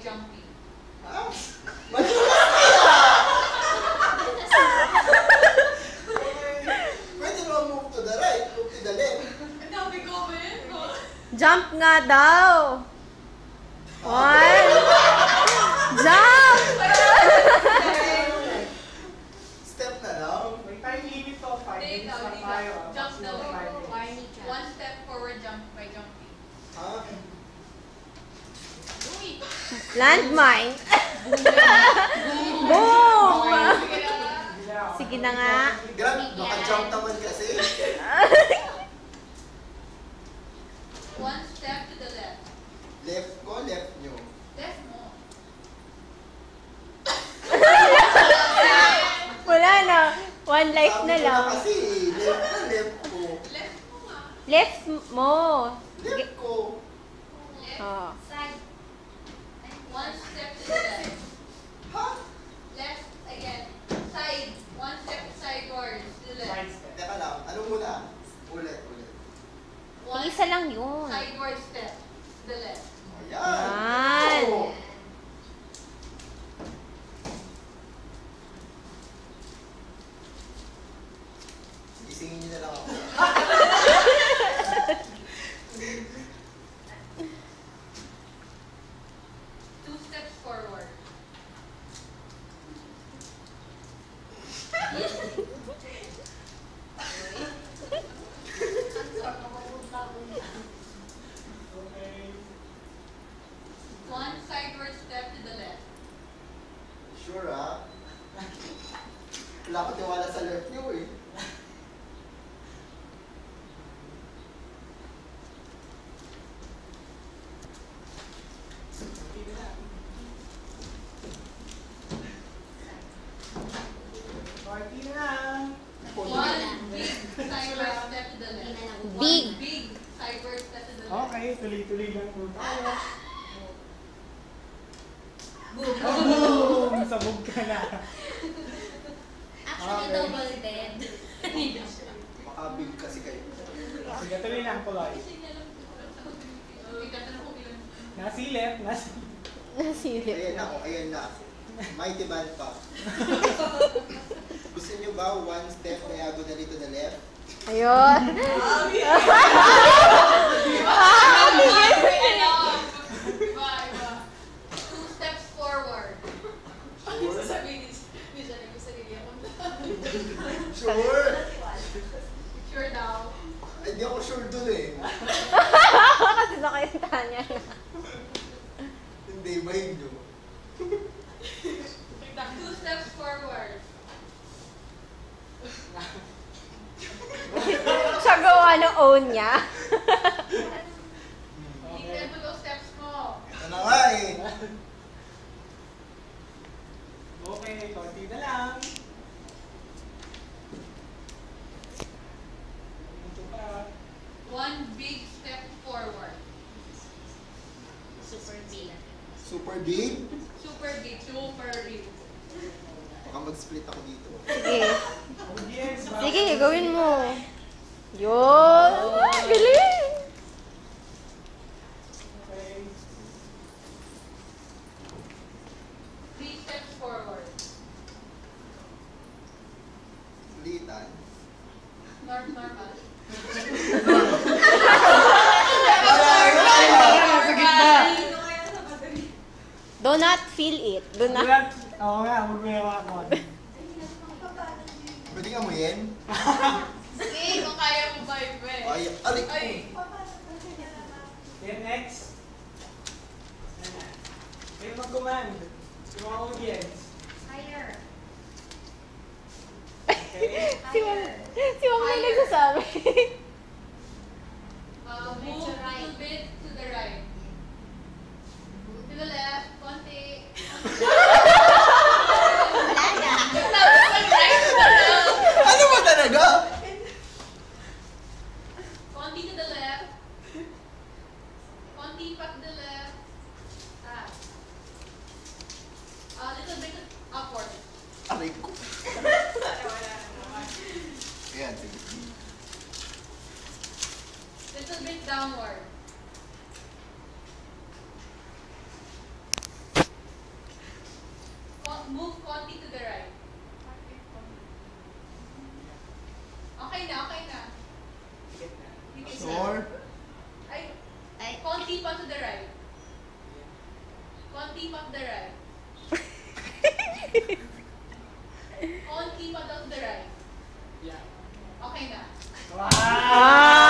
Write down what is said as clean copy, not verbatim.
jumping. Ah? Matulas kaya! Pwede mo move to the right, move to the left. Ang dami ko, man. Jump nga daw. One. Jump! Step na lang. May time limit to, 5 minutes lang tayo. Jump daw. Barney jump. One step forward jump by jumping. Ha? Uy! Landmine. Boom! Sige na nga. Grab, naka-jump naman kasi. One step to the left. Left ko, left nyo. Left mo. Wala na. One life Sabi na ko lang. kasi, left na left ko. Left mo nga. Left mo. Left ko. Left. Oh. Side. One step to the left. Ha? Left again. Side. One step sidewards to the Side left. step. Teka lang, ano muna? Ulit. One Isa lang yun. sideward step to the left. Ayan. Yan. Oh. Gisingin nyo na lang ako. Two steps forward. Okay. One sideward step to the left. Sure ah. Wala ko tiwala sa left nyo eh. Party na! One big sideward step to the left. Big. One big sideward step to the left. Okay, tuloy-tuloy lang po tayo. Boom. Boom! Sabog ka na. Actually, Okay. double dead. Makabig kasi kayo. Sige, tuloy lang po, Loy. Okay, tatanong ko ilan. Nasilip. Nasilip Ayan na, na. oh, ayan na. Mighty band pa. Gusto nyo ba one step diagonally to the left? Ayun. Iba, iba. Two steps forward. Sure? Sasabihin ni Janine ko sarili ako. Sure? Sure daw. Ay, di ako sure dun eh. Kasi nakita niya. Hindi, bahin nyo. Two steps forward. Siya gawa ng own niya. Tingnan mo those steps mo. Ito na nga eh. Okay, konti na lang. Ito pa. One big step forward. Super big. Super big. Super big, super big. Baka mag-split ako dito. Sige. Audience, baka- Sige, gawin mo. Yun. Galing. Okay. Three steps forward. Litan. Normal. Sa gitna. Do not feel it. Do not. Oo nga, magmewa ko. Pwede nga mo yan? Sige, kung kaya mo ba yun, eh. Ay, alik ko. Ay, Then next. Kayo mag-command. Yung mga audience. Higher. Okay? Si Ma'am na nagsasabi. move a little bit to the right. To the left, konti. Wala na. Tapos right to the left. Ano ba talaga? Konti to the left. Konti pa to the left. Ah. A little bit upward. Aray ko. Ayan, sige. Little bit downward. Move konti to the right. Okay na, okay na. Dikit na. Sure. Ay, Ay. konti pa to the right. Konti pa to the right. Konti pa to the right. Yeah. Okay na. Wow! Ah!